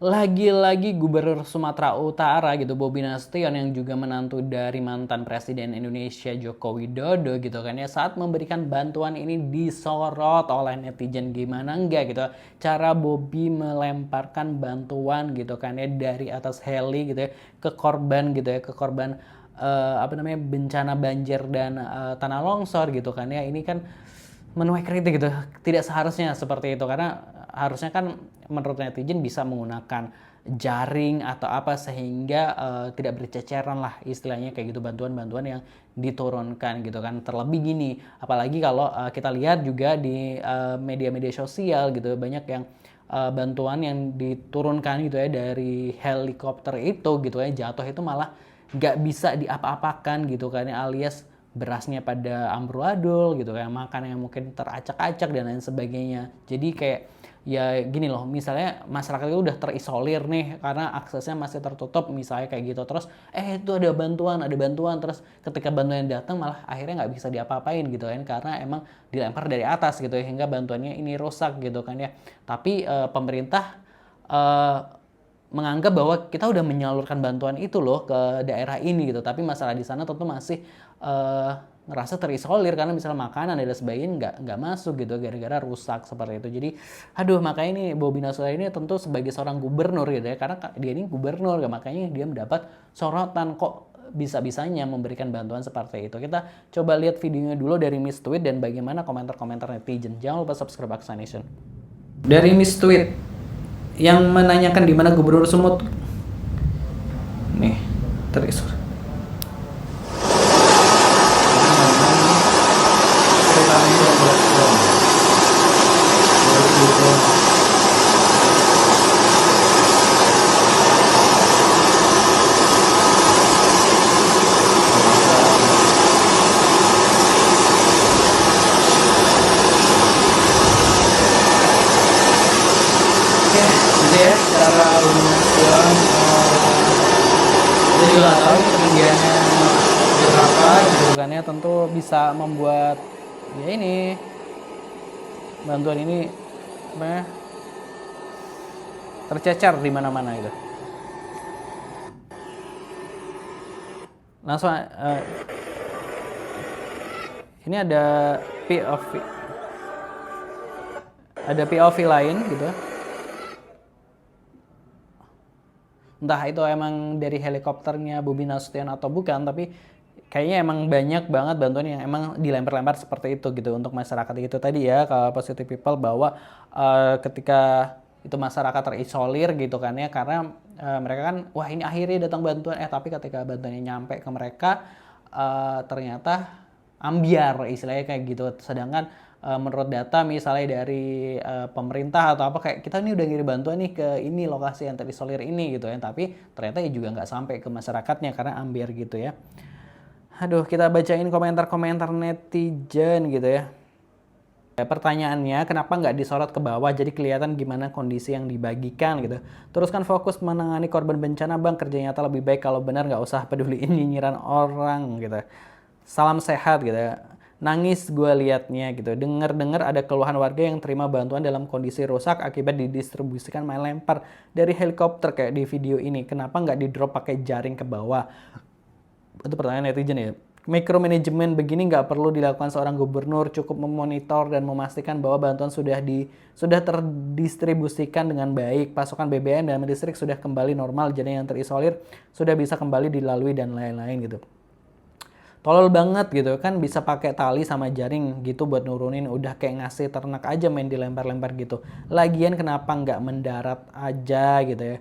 Lagi-lagi Gubernur Sumatera Utara gitu, Bobi Nasution yang juga menantu dari mantan Presiden Indonesia Joko Widodo gitu kan ya, saat memberikan bantuan ini disorot oleh netizen. Gimana enggak gitu cara Bobi melemparkan bantuan gitu kan ya dari atas heli gitu ya ke korban gitu ya, ke korban apa namanya, bencana banjir dan tanah longsor gitu kan ya. Ini kan menuai kritik gitu. Tidak seharusnya seperti itu, karena harusnya kan menurut netizen bisa menggunakan jaring atau apa sehingga tidak berceceran lah istilahnya kayak gitu bantuan-bantuan yang diturunkan gitu kan. Terlebih gini, apalagi kalau kita lihat juga di media-media sosial gitu, banyak yang bantuan yang diturunkan gitu ya dari helikopter itu gitu ya, jatuh itu malah nggak bisa diapa-apakan gitu kan ya, alias berasnya pada amburadul gitu kayak, makan yang mungkin teracak-acak dan lain sebagainya. Jadi kayak ya gini loh, misalnya masyarakat itu udah terisolir nih karena aksesnya masih tertutup misalnya kayak gitu, terus itu ada bantuan terus ketika bantuan datang malah akhirnya nggak bisa diapa-apain gitu kan, karena emang dilempar dari atas gitu ya, hingga bantuannya ini rusak gitu kan ya. Tapi pemerintah eh, menganggap bahwa kita udah menyalurkan bantuan itu loh ke daerah ini gitu, tapi masalah di sana tentu masih eh, ngerasa terisolir karena misalnya makanan dan sebagainya nggak masuk gitu gara-gara rusak seperti itu. Jadi aduh, makanya ini Bobi Nasution ini tentu sebagai seorang gubernur gitu ya, karena dia ini gubernur makanya dia mendapat sorotan, kok bisa-bisanya memberikan bantuan seperti itu. Kita coba lihat videonya dulu dari Miss Tweet dan bagaimana komentar-komentar netizen. Jangan lupa subscribe Aksa Nation. Dari Miss Tweet yang menanyakan di mana Gubernur Sumut nih terus. Oke, gitu ya cara hubungan film. Kita juga nggak tahu ini ketinggiannya berapa gitu kan ya, tentu bisa membuat ya ini bantuan ini apa ya, tercecer di mana-mana gitu. Langsung ini POV ada POV lain gitu, entah itu emang dari helikopternya Bobi Nasution atau bukan, tapi kayaknya emang banyak banget bantuan yang emang dilempar-lempar seperti itu gitu untuk masyarakat. Itu tadi ya ke positive people, bahwa ketika itu masyarakat terisolir gitu kan ya, karena mereka kan wah ini akhirnya datang bantuan, tapi ketika bantuannya nyampe ke mereka ternyata ambiar istilahnya kayak gitu. Sedangkan menurut data misalnya dari pemerintah atau apa, kayak kita ini udah ngirim bantuan nih ke ini lokasi yang terisolir ini gitu ya, tapi ternyata ya juga nggak sampai ke masyarakatnya karena ambiar gitu ya. Aduh, kita bacain komentar-komentar netizen gitu ya. Pertanyaannya, kenapa nggak disorot ke bawah jadi kelihatan gimana kondisi yang dibagikan gitu. Teruskan fokus menangani korban bencana bang, kerja nyata lebih baik, kalau benar nggak usah peduliin nyinyiran orang gitu. Salam sehat gitu ya. Nangis gue liatnya gitu. Dengar-dengar ada keluhan warga yang terima bantuan dalam kondisi rusak akibat didistribusikan main lempar dari helikopter kayak di video ini. Kenapa nggak di drop pakai jaring ke bawah? Itu pertanyaan netizen ya. Micromanagement begini nggak perlu dilakukan seorang gubernur, cukup memonitor dan memastikan bahwa bantuan sudah terdistribusikan dengan baik, pasokan BBM dan listrik sudah kembali normal, jadi yang terisolir sudah bisa kembali dilalui dan lain-lain gitu. Tolol banget gitu kan, bisa pakai tali sama jaring gitu buat nurunin, udah kayak ngasih ternak aja main dilempar-lempar gitu. Lagian kenapa nggak mendarat aja gitu ya.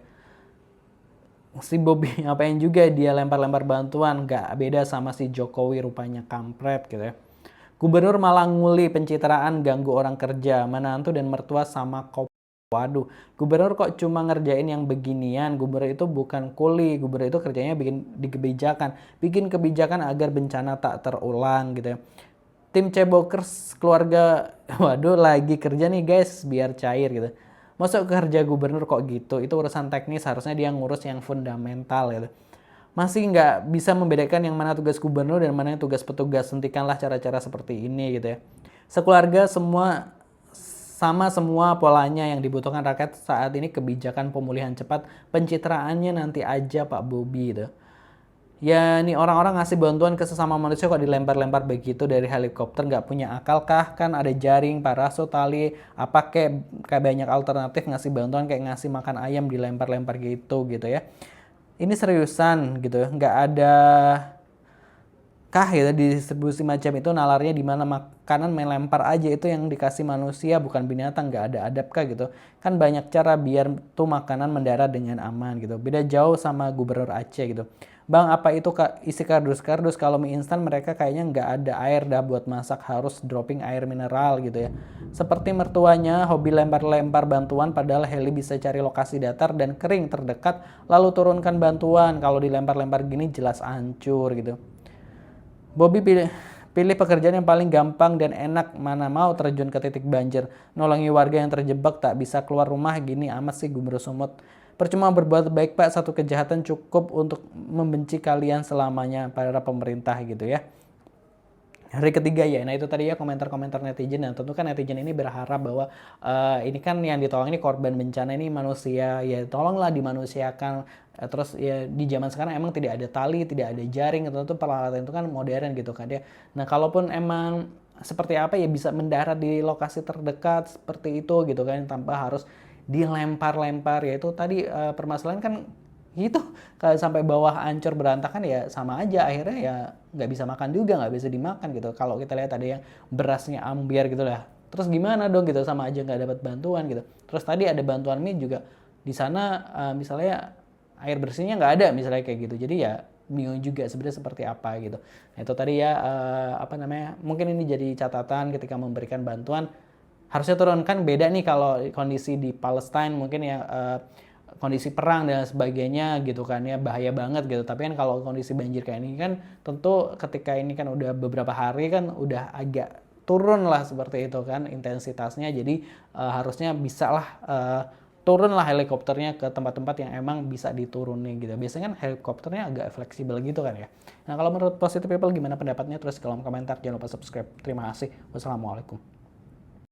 Si Bobby ngapain juga dia lempar-lempar bantuan, nggak beda sama si Jokowi rupanya kampret gitu ya. Gubernur malah nguli pencitraan, ganggu orang kerja, menantu dan mertua sama kop. Waduh, gubernur kok cuma ngerjain yang beginian? Gubernur itu bukan kuli, gubernur itu kerjanya bikin kebijakan agar bencana tak terulang gitu ya. Tim Cebokers keluarga, waduh lagi kerja nih guys biar cair gitu. Masuk kerja gubernur kok gitu, itu urusan teknis, harusnya dia ngurus yang fundamental gitu. Masih nggak bisa membedakan yang mana tugas gubernur dan mana yang tugas petugas, hentikanlah cara-cara seperti ini gitu ya. Sekeluarga semua sama semua polanya yang dibutuhkan rakyat saat ini kebijakan pemulihan cepat, pencitraannya nanti aja Pak Bobi gitu. Ya nih orang-orang ngasih bantuan ke sesama manusia kok dilempar-lempar begitu dari helikopter, nggak punya akal kah? Kan ada jaring, parasut, tali, apa kayak banyak alternatif ngasih bantuan kayak ngasih makan ayam dilempar-lempar gitu ya. Ini seriusan gitu, nggak ada kah gitu distribusi macam itu nalarnya di mana makanan melempar aja itu yang dikasih manusia bukan binatang, nggak ada adab kah gitu. Kan banyak cara biar tuh makanan mendarat dengan aman gitu. Beda jauh sama Gubernur Aceh gitu. Bang, apa itu isi kardus-kardus? Kalau mie instan mereka kayaknya nggak ada air dah buat masak, harus dropping air mineral gitu ya. Seperti mertuanya hobi lempar-lempar bantuan padahal heli bisa cari lokasi datar dan kering terdekat lalu turunkan bantuan. Kalau dilempar-lempar gini jelas hancur gitu. Bobi pilih pekerjaan yang paling gampang dan enak, mana mau terjun ke titik banjir. Nolongi warga yang terjebak tak bisa keluar rumah gini amat sih Gubernur Sumut. Percuma berbuat baik Pak, satu kejahatan cukup untuk membenci kalian selamanya para pemerintah gitu ya. Hari ketiga ya, nah itu tadi ya komentar-komentar netizen dan tentu kan netizen ini berharap bahwa ini kan yang ditolong ini korban bencana ini manusia, ya tolonglah dimanusiakan. Terus ya di zaman sekarang emang tidak ada tali, tidak ada jaring, tentu peralatan itu kan modern gitu kan ya. Nah kalaupun emang seperti apa ya bisa mendarat di lokasi terdekat seperti itu gitu kan tanpa harus dilempar-lempar ya itu tadi permasalahan kan gitu kalau sampai bawah hancur berantakan ya sama aja akhirnya ya nggak bisa makan juga nggak bisa dimakan gitu kalau kita lihat ada yang berasnya ambiar gitu lah terus gimana dong gitu sama aja nggak dapat bantuan gitu terus tadi ada bantuan mie juga di sana misalnya air bersihnya nggak ada misalnya kayak gitu jadi ya bingung juga sebenarnya seperti apa gitu nah, itu tadi ya apa namanya mungkin ini jadi catatan ketika memberikan bantuan harusnya turunkan beda nih kalau kondisi di Palestine mungkin ya kondisi perang dan sebagainya gitu kan ya bahaya banget gitu tapi kan kalau kondisi banjir kayak ini kan tentu ketika ini kan udah beberapa hari kan udah agak turun lah seperti itu kan intensitasnya jadi harusnya bisa lah turun lah helikopternya ke tempat-tempat yang emang bisa diturunin gitu biasanya kan helikopternya agak fleksibel gitu kan ya nah kalau menurut Positive People gimana pendapatnya terus kolom komentar jangan lupa subscribe terima kasih wassalamualaikum